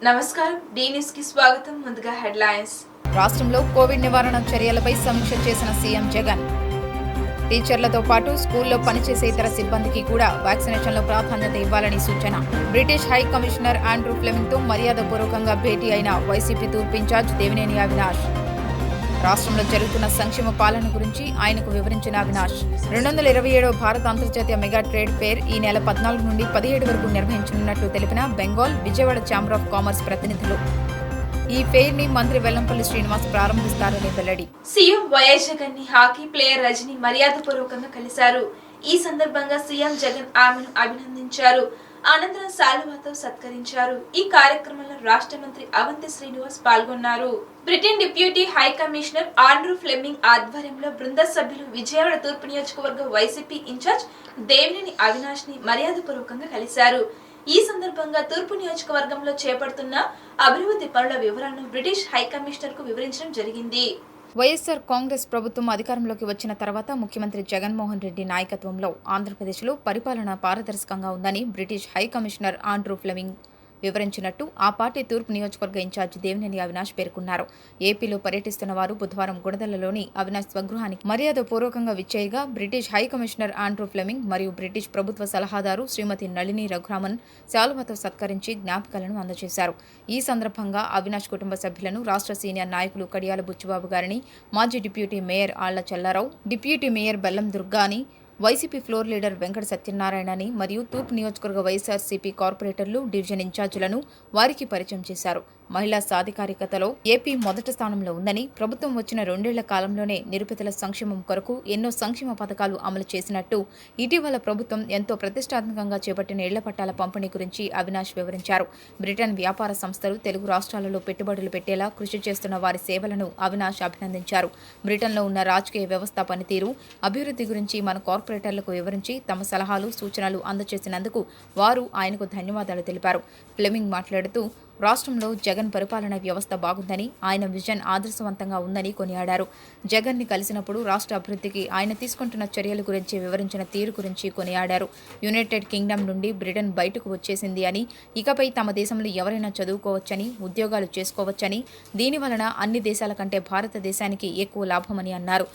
నమస్కారం D news కి స్వాగతం ముందుగా హెడ్లైన్స్ రాష్ట్రంలో కోవిడ్ నివారణ చర్యలపై సమీక్ష చేసిన సీఎం జగన్ టీచర్లతో పాటు స్కూల్లో పనిచేసే ఇతర సిబ్బందికి కూడా వ్యాక్సినేషన్లో ప్రాధాన్యత ఇవ్వాలని సూచన బ్రిటిష్ హై కమిషనర్ ఆండ్రూ ఫ్లెమింగ్తో మర్యాదపూర్వకంగా భేటీ అయిన వైసీపీ తూర్పు ఇన్ఛార్జ్ దేవినేని అవినాష్ రాష్ట్రంలో జరుగుతున్న సంక్షేమ పాలన గురించి ఆయనకు వివరించిన అవినాష్ 227వ భారత అంతర్జాతీయ మెగా ట్రేడ్ ఫేర్ ఈ నెల 14 నుండి 17 వరకు నిర్వహించనున్నట్లు తెలిపిన Bengal Vijayawada chamber of commerce ప్రతినిధులు ఈ ఫెయిర్ ని మంత్రి వెల్లంపల్లి శ్రీనివాస్ ప్రారంభిస్తారని వెల్లడి. సీఎం వైఎస్ జగన్ ని హాకీ ప్లేయర్ రజని మర్యాదపూర్వకంగా కలిశారు. ఈ సందర్భంగా సీఎం జగన్ ఆమెను అభినందించారు. అనంతరం శాలువాతో సత్కరించారు. ఈ కార్యక్రమంలో రాష్ట్ర మంత్రి అవంతి శ్రీనివాస్ పాల్గొన్నారు. Britain deputy high commissioner Andrew Fleming ఆధ్వర్యంలో బృంద సభ్యులు విజయవాడ తూర్పు నియోజకవర్గ వైసీపీ ఇన్ఛార్జ్ దేవినేని అవినాష్ ని మర్యాదపూర్వకంగా కలిశారు. ఈ సందర్భంగా తూర్పు నియోజకవర్గంలో చేపడుతున్న అభివృద్ధి పనుల వివరాలను బ్రిటిష్ హై కమిషనర్ కు వివరించడం జరిగింది. వైఎస్సార్ కాంగ్రెస్ ప్రభుత్వం అధికారంలోకి వచ్చిన తర్వాత ముఖ్యమంత్రి జగన్మోహన్ రెడ్డి నాయకత్వంలో ఆంధ్రప్రదేశ్లో పరిపాలన పారదర్శకంగా ఉందని British high commissioner Andrew Fleming వివరించినట్టు ఆ పార్టీ తూర్పు నియోజకవర్గ ఇన్ఛార్జి దేవినేని అవినాష్ పేర్కొన్నారు. ఏపీలో పర్యటిస్తున్న వారు బుధవారం గుడదలలోని అవినాష్ స్వగృహానికి మర్యాదపూర్వకంగా విచ్చేయగా British high commissioner Andrew Fleming మరియు బ్రిటిష్ ప్రభుత్వ సలహాదారు శ్రీమతి నళిని రఘురామన్ శాలువాతో సత్కరించి జ్ఞాపికలను అందజేశారు. ఈ సందర్భంగా అవినాష్ కుటుంబ సభ్యులను రాష్ట్ర సీనియర్ నాయకులు కడియాల బుచ్చిబాబు గారిని, మాజీ డిప్యూటీ మేయర్ ఆళ్ల చల్లారావు, డిప్యూటీ మేయర్ బెల్లం దుర్గాని, వైసీపీ ఫ్లోర్ లీడర్ వెంకట సత్యనారాయణని మరియు తూర్పు నియోజకవర్గ వైఎస్ఆర్సీపీ కార్పొరేటర్లు, డివిజన్ ఇన్ఛార్జీలను వారికి పరిచయం చేశారు. మహిళా సాధికారికతలో ఏపీ మొదటి స్థానంలో ఉందని, ప్రభుత్వం వచ్చిన 2 ఏళ్ల కాలంలోనే నిరుపేదల సంక్షేమం కొరకు ఎన్నో సంక్షేమ పథకాలు అమలు చేసినట్టు, ఇటీవల ప్రభుత్వం ఎంతో ప్రతిష్టాత్మకంగా చేపట్టిన ఇళ్ల పట్టాల పంపిణీ గురించి అవినాష్ వివరించారు. బ్రిటన్ వ్యాపార సంస్థలు తెలుగు రాష్ట్రాలలో పెట్టుబడులు పెట్టేలా కృషి చేస్తున్న వారి సేవలను అవినాష్ అభినందించారు. బ్రిటన్లో ఉన్న రాజకీయ వ్యవస్థ పనితీరు, అభివృద్ధి గురించి మన కార్పొరేటర్లకు వివరించి తమ సలహాలు, సూచనలు అందజేసినందుకు వారు ఆయనకు ధన్యవాదాలు తెలిపారు. ఫ్లెమింగ్ మాట్లాడుతూ రాష్ట్రంలో జగన్ పరిపాలనా వ్యవస్థ బాగుందని, ఆయన విజన్ ఆదర్శవంతంగా ఉందని కొనియాడారు. జగన్ ని కలిసినప్పుడు రాష్ట్ర అభివృద్ధికి ఆయన తీసుకుంటున్న చర్యల గురించి వివరించిన తీరు గురించి కొనియాడారు. యునైటెడ్ కింగ్డమ్ నుండి బ్రిటన్ బయటకు వచ్చేసింది అని, ఇకపై తమ దేశంలో ఎవరైనా చదువుకోవచ్చని, ఉద్యోగాలు చేసుకోవచ్చని, దీని వలన అన్ని దేశాల కంటే భారతదేశానికి ఎక్కువ లాభమని అన్నారు.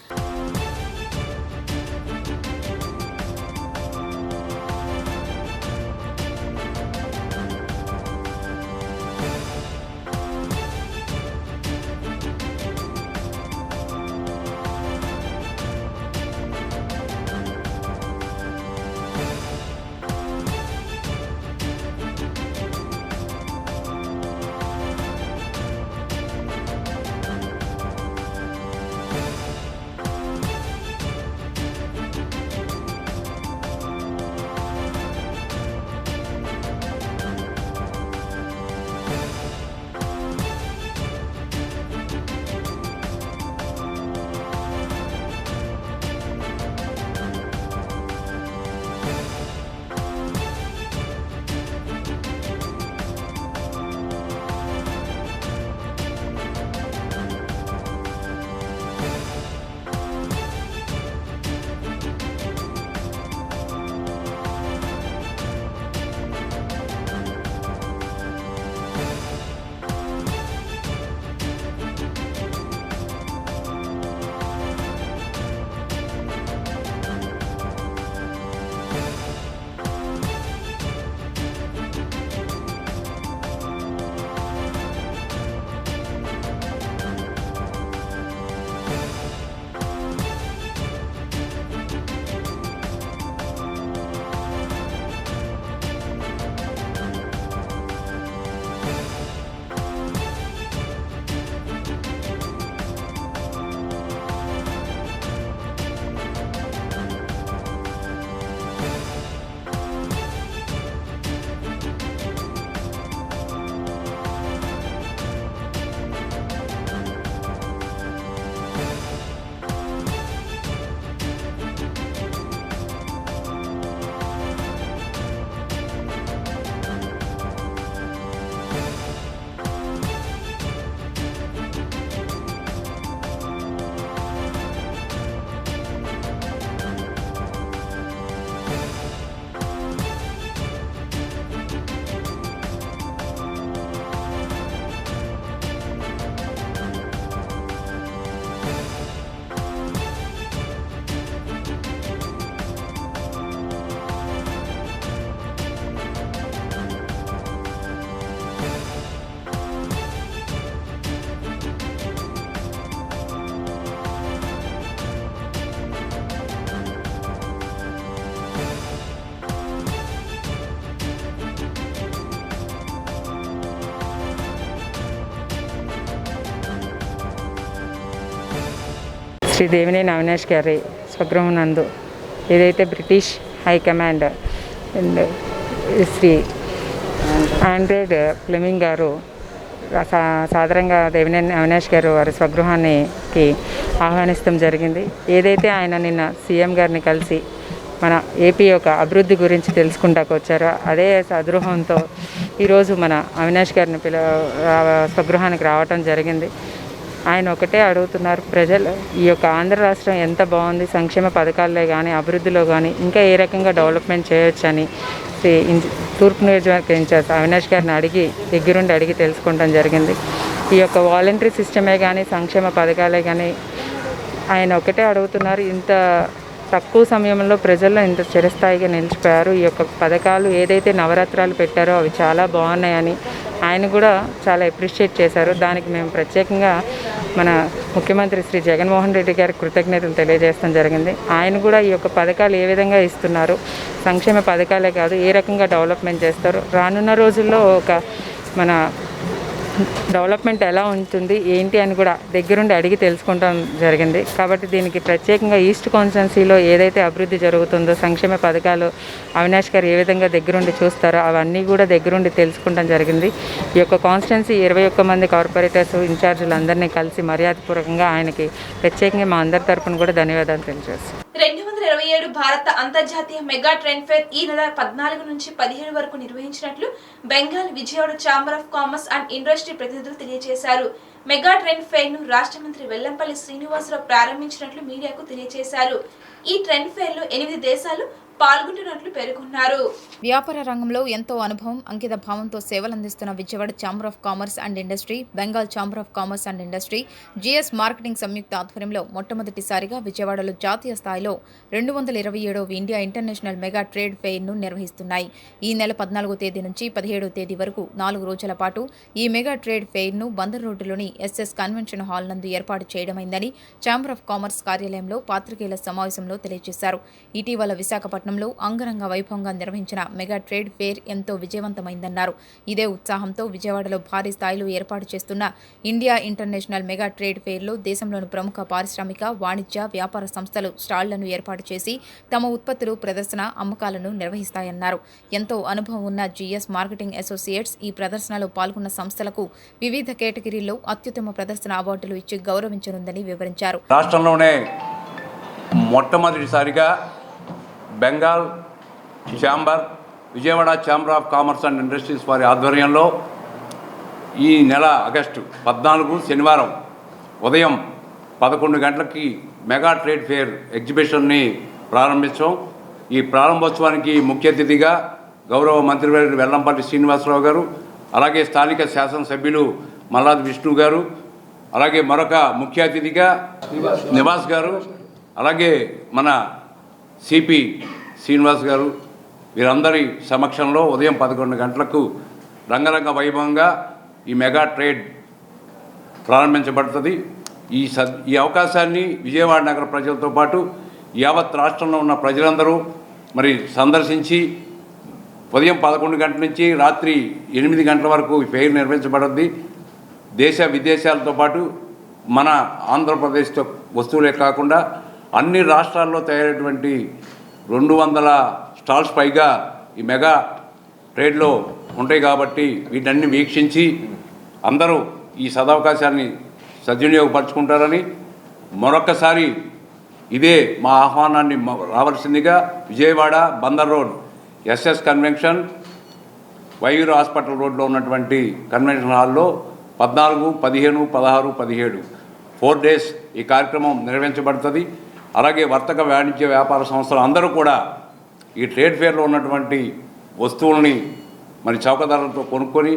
శ్రీ దేవినేని అవినాష్ గారి స్వగృహం నందు ఏదైతే British high command and Shri Andrew Fleming garu సాధారణంగా దేవినేని అవినాష్ గారు వారి స్వగృహానికి ఆహ్వానిస్తాం జరిగింది. ఏదైతే ఆయన నిన్న సీఎం గారిని కలిసి మన ఏపీ యొక్క అభివృద్ధి గురించి తెలుసుకుంటాకు వచ్చారో అదే సదృహంతో ఈరోజు మన అవినాష్ గారిని స్వగృహానికి రావటం జరిగింది. ఆయన ఒకటే అడుగుతున్నారు, ప్రజలు ఈ యొక్క ఆంధ్ర రాష్ట్రం ఎంత బాగుంది, సంక్షేమ పథకాల్లో కానీ అభివృద్ధిలో కానీ ఇంకా ఏ రకంగా డెవలప్మెంట్ చేయొచ్చని తూర్పు నియోజకవర్గ ఇన్ఛార్జ్ అవినాష్ గారిని దగ్గరుండి అడిగి తెలుసుకోవడం జరిగింది. ఈ యొక్క వాలంటరీ సిస్టమే కానీ సంక్షేమ పథకాలే కానీ ఆయన ఒకటే అడుగుతున్నారు, ఇంత తక్కువ సమయంలో ప్రజల్లో ఇంత చిరస్థాయిగా నిలిచిపోయారు. ఈ యొక్క పథకాలు ఏదైతే నవరత్నాలు పెట్టారో అవి చాలా బాగున్నాయని ఆయన కూడా చాలా అప్రిషియేట్ చేశారు. దానికి మేము ప్రత్యేకంగా మన ముఖ్యమంత్రి శ్రీ జగన్మోహన్ రెడ్డి గారికి కృతజ్ఞతలు తెలియజేయడం జరిగింది. ఆయన కూడా ఈ యొక్క పథకాలు ఏ విధంగా ఇస్తున్నారు, సంక్షేమ పథకాలే కాదు ఏ రకంగా డెవలప్మెంట్ చేస్తారు, రానున్న రోజుల్లో ఒక మన డెవలప్మెంట్ ఎలా ఉంటుంది ఏంటి అని కూడా దగ్గరుండి అడిగి తెలుసుకుంటాం జరిగింది. కాబట్టి దీనికి ప్రత్యేకంగా ఈస్ట్ కాన్స్టిట్యున్సీలో ఏదైతే అభివృద్ధి జరుగుతుందో సంక్షేమ పథకాలు అవినాష్ గారు ఏ విధంగా దగ్గరుండి చూస్తారో అవన్నీ కూడా దగ్గరుండి తెలుసుకుంటాం జరిగింది. ఈ యొక్క కాన్స్టిట్యున్సీ 21 మంది కార్పొరేటర్స్ ఇన్ఛార్జీలు అందరినీ కలిసి మర్యాదపూర్వకంగా ఆయనకి ప్రత్యేకంగా మా అందరి తరపున కూడా ధన్యవాదాలు తెలియజేస్తాం. 2027 భారత అంతర్జాతీయ మెగా ట్రెండ్ ఫేర్ ఈ నెల 14 నుంచి 17 వరకు నిర్వహించినట్లు Bengal Vijayawada chamber of commerce and industry ప్రతినిధులు తెలియజేశారు. మెగా ట్రెండ్ ఫేర్ ను రాష్ట్ర మంత్రి వెల్లంపల్లి శ్రీనివాసరావు ప్రారంభించినట్లు మీడియాకు తెలియజేశారు. ఈ ట్రెండ్ ఫేర్ లో 8 దేశాలు పాల్గొంటున్నట్లు పేర్కొన్నారు. వ్యాపార రంగంలో ఎంతో అనుభవం, అంకిత భావంతో సేవలందిస్తున్న Vijayawada chamber of commerce and industry, Bengal chamber of commerce and industry, GS marketing సంయుక్త ఆధ్వర్యంలో మొట్టమొదటిసారిగా విజయవాడలో జాతీయ స్థాయిలో 227వ ఇండియా ఇంటర్నేషనల్ మెగా ట్రేడ్ ఫెయిర్ను నిర్వహిస్తున్నాయి. ఈ నెల 14వ తేదీ నుంచి 17వ తేదీ వరకు 4 రోజుల పాటు ఈ మెగా ట్రేడ్ ఫెయిర్ను బందర్ రోడ్డులోని ఎస్ఎస్ కన్వెన్షన్ హాల్ నందు ఏర్పాటు చేయడమైందని ఛాంబర్ ఆఫ్ కామర్స్ కార్యాలయంలో పాత్రికేయుల సమావేశంలో తెలియజేశారు. ఇటీవల విశాఖపట్నం అంగరంగ వైభవంగా నిర్వహించిన మెగా ట్రేడ్ ఫేర్ ఎంతో విజయవంతమైందన్నారు. ఇదే ఉత్సాహంతో విజయవాడలో భారీ స్థాయిలో ఏర్పాటు చేస్తున్న ఇండియా ఇంటర్నేషనల్ మెగా ట్రేడ్ ఫేర్లో దేశంలోని ప్రముఖ పారిశ్రామిక, వాణిజ్య, వ్యాపార సంస్థలు స్టాళ్లను ఏర్పాటు చేసి తమ ఉత్పత్తులు ప్రదర్శన, అమ్మకాలను నిర్వహిస్తాయన్నారు. ఎంతో అనుభవం ఉన్న జిఎస్ మార్కెటింగ్ అసోసియేట్స్ ఈ ప్రదర్శనలో పాల్గొన్న సంస్థలకు వివిధ కేటగిరీల్లో అత్యుత్తమ ప్రదర్శన అవార్డులు ఇచ్చి గౌరవించనుందని వివరించారు. రాష్ట్రంలోనే మొట్టమొదటిసారిగా Bengal chamber, Vijayawada chamber of commerce and industries వారి ఆధ్వర్యంలో ఈ నెల ఆగస్టు 14 శనివారం ఉదయం 11 గంటలకి మెగా ట్రేడ్ ఫేర్ ఎగ్జిబిషన్ని ప్రారంభించాం. ఈ ప్రారంభోత్సవానికి ముఖ్య అతిథిగా గౌరవ మంత్రివర్యులు వెల్లంపల్లి శ్రీనివాసరావు గారు, అలాగే స్థానిక శాసనసభ్యులు మల్లాది విష్ణు గారు, అలాగే మరొక ముఖ్య అతిథిగా నివాస్ గారు, అలాగే మన సిపి శ్రీనివాస్ గారు, వీరందరి సమక్షంలో ఉదయం 11 గంటలకు రంగరంగ వైభవంగా ఈ మెగా ట్రేడ్ ప్రారంభించబడుతుంది. ఈ అవకాశాన్ని విజయవాడ నగర ప్రజలతో పాటు యావత్ రాష్ట్రంలో ఉన్న ప్రజలందరూ మరి సందర్శించి ఉదయం 11 గంటల నుంచి రాత్రి 8 గంటల వరకు ఈ ఫెయిర్ నిర్వహించబడుద్ది. దేశ విదేశాలతో పాటు మన ఆంధ్రప్రదేశ్ వస్తువులే కాకుండా అన్ని రాష్ట్రాల్లో తయారైనటువంటి 200 స్టాల్స్ పైగా ఈ మెగా ట్రేడ్లో ఉంటాయి. కాబట్టి వీటన్ని వీక్షించి అందరూ ఈ సదవకాశాన్ని సద్వినియోగపరచుకుంటారని మరొకసారి ఇదే మా ఆహ్వానాన్ని రావాల్సిందిగా Vijayawada Bandar road SS convention వైయూర్ హాస్పిటల్ రోడ్లో ఉన్నటువంటి కన్వెన్షన్ హాల్లో 14, 15, 16, 17 4 డేస్ ఈ కార్యక్రమం నిర్వహించబడుతుంది. అలాగే వర్తక వాణిజ్య వ్యాపార సంస్థలు అందరూ కూడా ఈ ట్రేడ్ ఫేర్లో ఉన్నటువంటి వస్తువుల్ని మరి చౌక ధరలతో కొనుక్కొని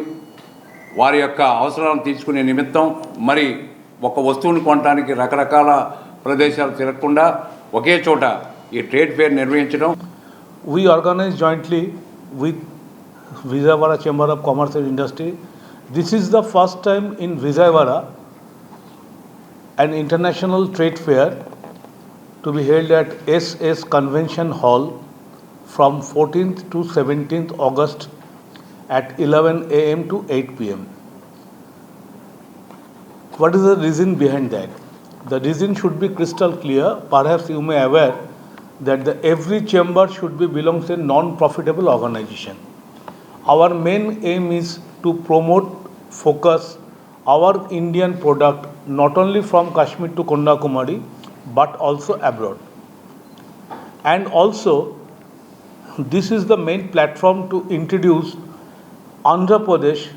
వారి యొక్క అవసరాలను తీర్చుకునే నిమిత్తం మరి ఒక వస్తువుని కొనడానికి రకరకాల ప్రదేశాలు తిరగకుండా ఒకే చోట ఈ ట్రేడ్ ఫేర్ నిర్వహించడం. We organize jointly with Vijayawada Chamber of Commerce and Industry. This is the first time in Vijayawada an international trade fair to be held at SS Convention Hall from 14th to 17th August at 11 a.m. to 8 p.m. What is the reason behind that? The reason should be crystal clear. Perhaps you may aware that every chamber should be belongs to a non-profitable organization. Our main aim is to promote, focus our Indian product not only from Kashmir to Kanyakumari but also abroad. And also, this is the main platform to introduce Andhra Pradesh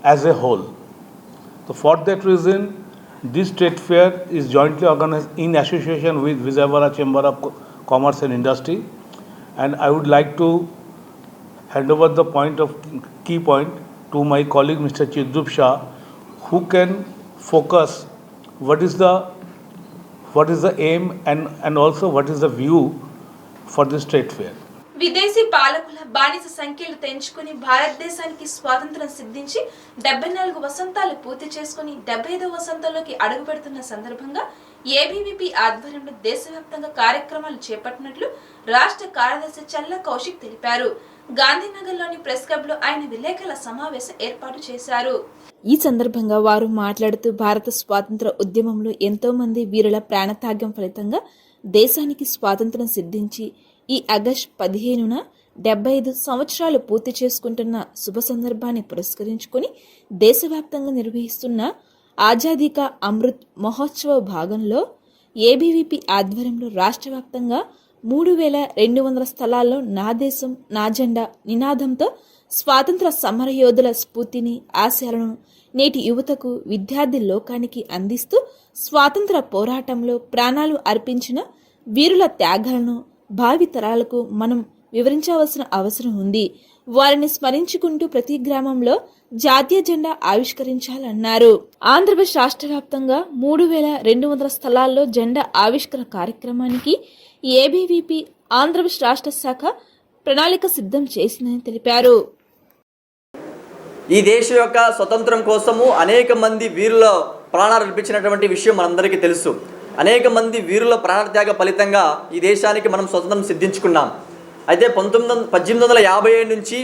as a whole. So for that reason, this trade fair is jointly organized in association with Vijayawada Chamber of Commerce and Industry, and I would like to hand over the key point to my colleague Mr. Chidrup Shah, who can focus what is the aim and also what is the view for this trade fair. విదేశీ పాలకుల బానిస సంఖ్యలు తెంచుకుని భారతదేశానికి స్వాతంత్రం సిద్ధించి 74 వసంతాలు పూర్తి చేసుకుని 75వ వసంతంలోకి అడుగుపెడుతున్న సందర్భంగా ABVP ఆధ్వర్యంలో దేశవ్యాప్తంగా కార్యక్రమాలు చేపట్టినట్లు రాష్ట్ర కార్యదర్శి చల్ల కౌశిక్ తెలిపారు. గాంధీనగర్లోని ప్రెస్ క్లబ్లో ఆయన విలేకరుల సమావేశం ఏర్పాటు చేశారు. ఈ సందర్భంగా వారు మాట్లాడుతూ భారత స్వాతంత్ర ఉద్యమంలో ఎంతో మంది వీరుల ప్రాణత్యాగం ఫలితంగా దేశానికి స్వాతంత్రం సిద్ధించి ఈ ఆగస్టు 15న 75 సంవత్సరాలు పూర్తి చేసుకుంటున్న శుభ సందర్భాన్ని పురస్కరించుకుని దేశవ్యాప్తంగా నిర్వహిస్తున్న ఆజాదీ కా అమృత్ మహోత్సవ భాగంలో ఏబీవీపీ ఆధ్వర్యంలో రాష్ట్ర వ్యాప్తంగా 3200 స్థలాల్లో నా దేశం నా జెండా నినాదంతో స్వాతంత్ర సమరయోధుల స్ఫూర్తిని ఆశయాలను నేటి యువతకు విద్యార్థి లోకానికి అందిస్తూ స్వాతంత్ర పోరాటంలో ప్రాణాలు అర్పించిన వీరుల త్యాగాలను భావి తరాలకు మనం వివరించవలసిన అవసరం ఉంది. వారిని స్మరించుకుంటూ ప్రతి గ్రామంలో జాతీయ జెండా ఆవిష్కరించాలన్నారు. ఆంధ్రప్రదేశ్ రాష్ట్ర వ్యాప్తంగా 3200 స్థలాల్లో జెండా ఆవిష్కరణ కార్యక్రమానికి ఏబీవీపీ ఆంధ్రప్రదేశ్ రాష్ట్ర శాఖ ప్రణాళిక సిద్ధం చేసిందని తెలిపారు. ఈ దేశం యొక్క స్వతంత్రం కోసము అనేక మంది వీరుల ప్రాణాలు అర్పించినటువంటి విషయం మనందరికీ తెలుసు. అనేక మంది వీరుల ప్రాణత్యాగ ఫలితంగా ఈ దేశానికి మనం స్వతంత్రం సిద్ధించుకున్నాం. అయితే 1857 నుంచి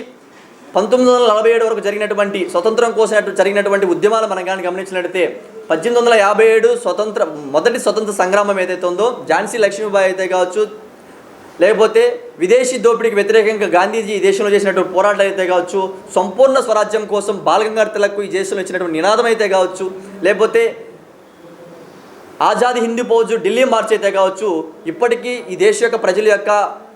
1947 వరకు జరిగినటువంటి స్వతంత్రం కోసం జరిగినటువంటి ఉద్యమాలు మనం కానీ గమనించినట్లయితే 1857 మొదటి స్వతంత్ర సంగ్రామం ఏదైతే ఉందో ఝాన్సీ లక్ష్మీబాయి అయితే కావచ్చు, లేకపోతే విదేశీ దోపిడీకి వ్యతిరేకంగా గాంధీజీ ఈ దేశంలో చేసినటువంటి పోరాటాలు అయితే కావచ్చు, సంపూర్ణ స్వరాజ్యం కోసం బాలగంగాధర్ తిలక్ ఈ దేశంలో ఇచ్చినటువంటి నినాదం అయితే కావచ్చు, లేకపోతే ఆజాదీ హిందూ ఫౌజ్ ఢిల్లీ మార్చ్ అయితే కావచ్చు, ఇప్పటికీ ఈ దేశ యొక్క ప్రజల యొక్క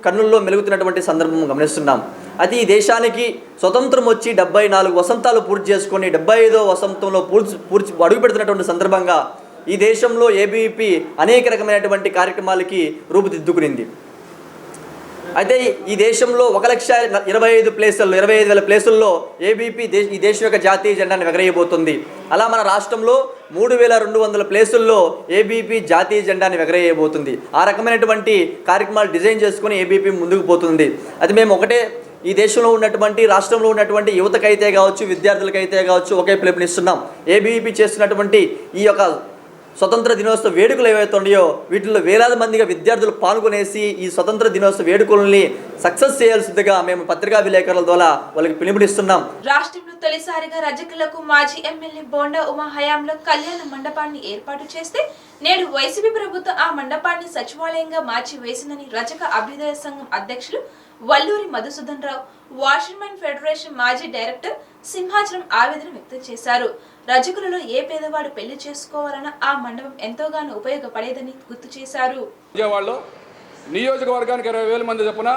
కన్నుల్లో మెలుగుతున్నటువంటి సందర్భం గమనిస్తున్నాం. అయితే ఈ దేశానికి స్వతంత్రం వచ్చి 74 వసంతాలు పూర్తి చేసుకొని 75వ వసంతంలో పూర్తి అడుగు పెడుతున్నటువంటి సందర్భంగా ఈ దేశంలో ఏబీవీపీ అనేక రకమైనటువంటి కార్యక్రమాలకి రూపుదిద్దుకునింది. అయితే ఈ దేశంలో 1,25,000 ప్లేసుల్లో ఏబీవీపీ ఈ దేశం యొక్క జాతీయ జెండాను ఎగరేయబోతుంది. అలా మన రాష్ట్రంలో 3,200 ప్లేసుల్లో ఏబీవీపీ జాతీయ జెండాని ఎగరేయబోతుంది. ఆ రకమైనటువంటి కార్యక్రమాలు డిజైన్ చేసుకుని ఏబీవీపీ ముందుకు పోతుంది. అది మేము ఒకటే ఈ దేశంలో ఉన్నటువంటి రాష్ట్రంలో ఉన్నటువంటి యువతకైతే కావచ్చు, విద్యార్థులకైతే కావచ్చు ఒకే పిలుపునిస్తున్నాం. ఏబీవీపీ చేస్తున్నటువంటి ఈ యొక్క స్వతంత్ర దినోత్సవ వేడుకలు ఏవైతే ఉన్నాయో వీటిల్లో వేలాది మందిగా విద్యార్థులు పాల్గొనేసి ఈ స్వతంత్ర దినోత్సవ వేడుకల్ని సక్సెస్ చేయాల్సిందిగా మేము పత్రికా విలేకరుల ద్వారా వాళ్ళకి పిలుపునిస్తున్నాం. రాష్ట్రంలో తొలిసారిగా రజకులకు మాజీ ఎమ్మెల్యే బోండా ఉమా హయాంలో కళ్యాణ మండపాన్ని ఏర్పాటు చేస్తే నేడు వైసీపీ ప్రభుత్వం ఆ మండపాన్ని సచివాలయంగా మార్చి వేసిందని రజక అభ్యుదయ సంఘం అధ్యక్షులు వల్లూరి మధుసూదన్ రావు, వాషర్మెన్ ఫెడరేషన్ మాజీ డైరెక్టర్ సింహాచలం ఆవేదన వ్యక్తం చేశారు. రజకులలో ఏ పేదవాడు పెళ్లి చేసుకోవాలన్నా ఆ మండపం ఎంతోగానో ఉపయోగపడేదని గుర్తు చేశారు. విజయవాడలో నియోజకవర్గానికి 20,000 మంది చొప్పున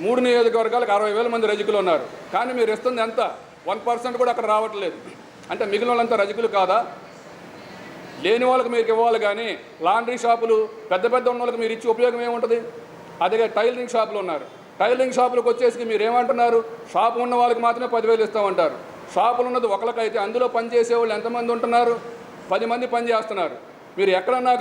3 నియోజకవర్గాలకు 60,000 మంది రజకులు ఉన్నారు. కానీ మీరు ఇస్తుంది ఎంత? 1% కూడా అక్కడ రావట్లేదు. అంటే మిగిలిన వాళ్ళంతా రజకులు కాదా? లేని వాళ్ళకి మీరు ఇవ్వాలి. కానీ లాండ్రీ షాపులు పెద్ద ఉన్న వాళ్ళకి మీరు ఇచ్చి ఉపయోగం ఏముంటుంది? అదే టైలరింగ్ షాపులు ఉన్నారు. టైలరింగ్ షాపులకు వచ్చేసి మీరు ఏమంటున్నారు? షాపు ఉన్న వాళ్ళకి మాత్రమే 10,000 ఇస్తామంటారు. షాపులు ఉన్నది ఒకరికైతే అందులో పనిచేసే వాళ్ళు ఎంతమంది ఉంటున్నారు? 10 మంది పని చేస్తున్నారు. మీరు ఎప్పుడన్నా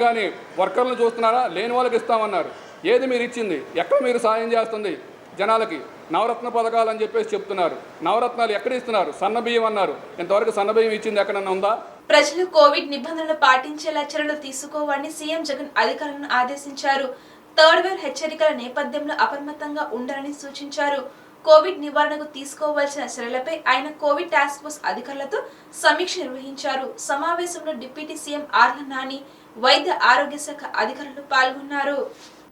కానీ వర్కర్లను చూస్తున్నారా? లేని వాళ్ళకి ఇస్తామన్నారు. ఏది మీరు ఇచ్చింది? ఎక్కడ మీరు సాయం చేస్తుంది జనాలకి? నవరత్న పథకాలు అని చెప్పేసి చెప్తున్నారు. నవరత్నాలు ఎక్కడ ఇస్తున్నారు? సన్నబియ్యం అన్నారు. ఇంతవరకు సన్నబియ్యం ఇచ్చింది ఎక్కడన్నా ఉందా? ప్రజలు కోవిడ్ నిబంధనలు పాటించేలా చర్యలు తీసుకోవాలని సీఎం జగన్ అధికారులను ఆదేశించారు. థర్డ్ వేవ్ హెచ్చరికల నేపథ్యంలో అప్రమత్తంగా ఉండాలని సూచించారు. కోవిడ్ నివారణకు తీసుకోవాల్సిన చర్యలపై ఆయన కోవిడ్ టాస్క్ ఫోర్స్ అధికారులతో సమీక్ష నిర్వహించారు. సమావేశంలో డిప్యూటీ సీఎం ఆర్ల నాని, వైద్య ఆరోగ్య శాఖ అధికారులు పాల్గొన్నారు.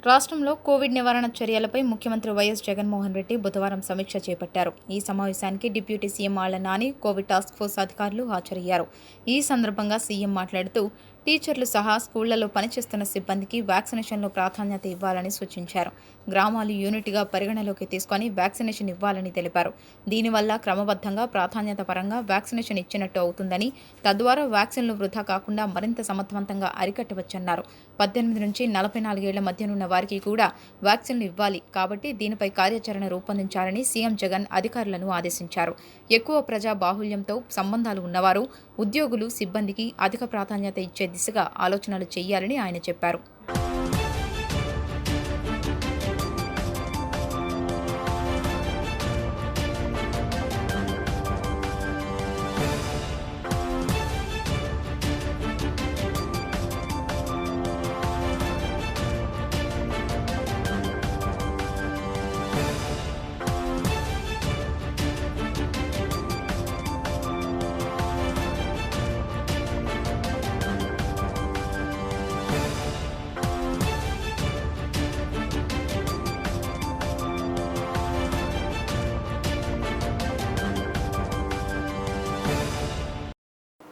రాష్ట్రంలో కోవిడ్ నివారణ చర్యలపై ముఖ్యమంత్రి వైఎస్ జగన్మోహన్ రెడ్డి బుధవారం సమీక్ష చేపట్టారు. ఈ సమావేశానికి deputy CM Alla Nani, Covid task force అధికారులు హాజరయ్యారు. ఈ సందర్భంగా సీఎం మాట్లాడుతూ టీచర్లు సహా స్కూళ్లలో పనిచేస్తున్న సిబ్బందికి వ్యాక్సినేషన్లో ప్రాధాన్యత ఇవ్వాలని సూచించారు. గ్రామాలు యూనిట్గా పరిగణలోకి తీసుకొని వ్యాక్సినేషన్ ఇవ్వాలని తెలిపారు. దీనివల్ల క్రమబద్ధంగా ప్రాధాన్యత పరంగా వ్యాక్సినేషన్ ఇచ్చినట్టు అవుతుందని, తద్వారా వ్యాక్సిన్లు వృధా కాకుండా మరింత సమర్థవంతంగా అరికట్టవచ్చన్నారు. 18 నుంచి 44 ఏళ్ల మధ్యనున్న వారికి కూడా వ్యాక్సిన్లు ఇవ్వాలి కాబట్టి దీనిపై కార్యాచరణ రూపొందించాలని సీఎం జగన్ అధికారులను ఆదేశించారు. ఎక్కువ ప్రజా బాహుళ్యంతో సంబంధాలు ఉన్నవారు, ఉద్యోగులు, సిబ్బందికి అధిక ప్రాధాన్యత ఇచ్చే దిశగా ఆలోచనలు చేయాలని ఆయన చెప్పారు.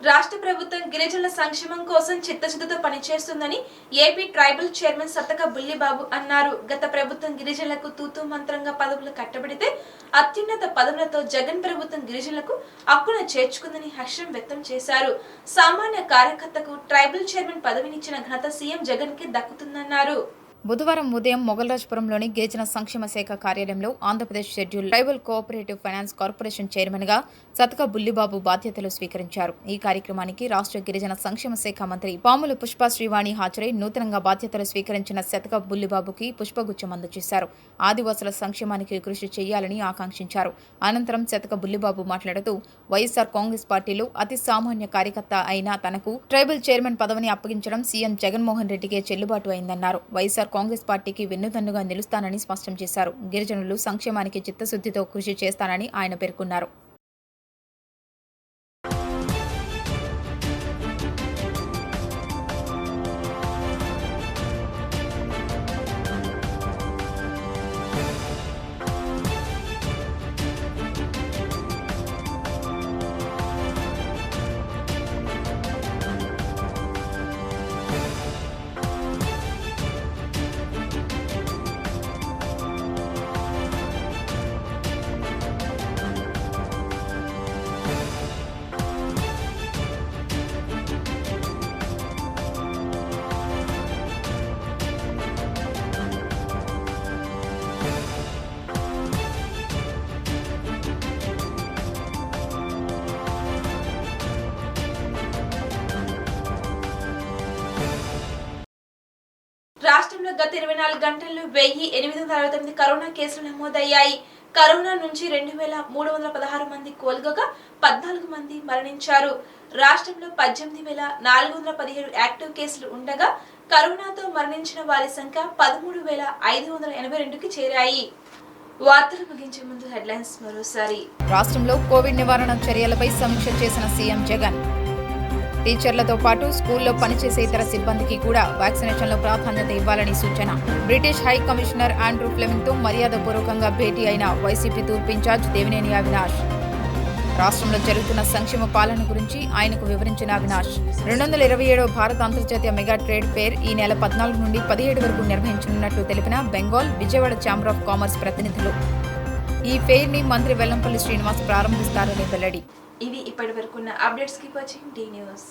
రాష్ట్ర ప్రభుత్వం గిరిజనుల సంక్షేమం కోసం చిత్తశుద్ధితో పనిచేస్తుందని ఏపీ ట్రైబల్ చైర్మన్ సత్తక బుల్లిబాబు అన్నారు. గత ప్రభుత్వం గిరిజనులకు తూతూ మంత్రంగా పదవులు కట్టబెడితే అత్యున్నత పదవులతో జగన్ ప్రభుత్వం గిరిజనులకు హక్కున చేర్చుకుందని హర్షం వ్యక్తం చేశారు. సామాన్య కార్యకర్తకు ట్రైబల్ చైర్మన్ పదవినిచ్చిన ఘనత సీఎం జగన్ కి దక్కుతుందన్నారు. బుధవారం ఉదయం మొగల్రాజ్పురంలోని గిరిజన సంక్షేమ శాఖ కార్యాలయంలో Andhra Pradesh schedule tribal cooperative finance corporation చైర్మన్గా సతక బుల్లిబాబు బాధ్యతలు స్వీకరించారు. ఈ కార్యక్రమానికి రాష్ట్ర గిరిజన సంక్షేమ శాఖ మంత్రి పాముల పుష్ప శ్రీవాణి హాజరై నూతనంగా బాధ్యతలు స్వీకరించిన సతక బుల్లిబాబుకి పుష్పగుచ్చం అందజేశారు. ఆదివాసుల సంక్షేమానికి కృషి చేయాలని ఆకాంక్షించారు. అనంతరం సతక బుల్లిబాబు మాట్లాడుతూ వైఎస్ఆర్ కాంగ్రెస్ పార్టీలో అతి సామాన్య కార్యకర్త అయిన తనకు ట్రైబల్ చైర్మన్ పదవిని అప్పగించడం సీఎం జగన్మోహన్ రెడ్డికే చెల్లుబాటు అయిందన్నారు. వైఎస్ఆర్ కాంగ్రెస్ పార్టీకి వెన్నుదన్నుగా నిలుస్తానని స్పష్టం చేశారు. గిరిజనులు సంక్షేమానికి చిత్తశుద్ధితో కృషి చేస్తానని ఆయన పేర్కొన్నారు. రాష్ట్రంలో గత 24 గంటల్లో 1869 కరోనా కేసులు నమోదయ్యాయి. కరోనా నుంచి 2316 మంది కోలుకోగా 14 మంది మరణించారు. రాష్ట్రంలో 18,417 యాక్టివ్ కేసులు ఉండగా కరోనాతో మరణించిన వారి సంఖ్య 13,582కి చేరాయి. వార్తలు ముగించే ముందు హెడ్లైన్స్ మరోసారి. రాష్ట్రంలో కోవిడ్ నివారణ చర్యలపై సమీక్ష చేసిన సీఎం జగన్. టీచర్లతో పాటు స్కూల్లో పనిచేసే ఇతర సిబ్బందికి కూడా వ్యాక్సినేషన్లో ప్రాధాన్యత ఇవ్వాలని సూచన. బ్రిటిష్ హై కమిషనర్ ఆండ్రూ ఫ్లెమింగ్తో మర్యాదపూర్వకంగా భేటీ అయిన వైసీపీ తూర్పు ఇన్ఛార్జ్ దేవినేని అవినాష్. రాష్ట్రంలో జరుగుతున్న సంక్షేమ పాలన గురించి ఆయనకు వివరించిన అవినాష్ 227వ భారత అంతర్జాతీయ మెగా ట్రేడ్ ఫేర్ ఈ నెల 14 నుండి 17 వరకు నిర్వహించనున్నట్లు తెలిపిన Bengal, Vijayawada chamber of commerce ప్రతినిధులు. ఈ ఫెయిర్ని మంత్రి వెల్లంపల్లి శ్రీనివాస్ ప్రారంభిస్తారని వెల్లడి. ఇవి ఇప్పటి వరకున్న updates. Keep watching the news.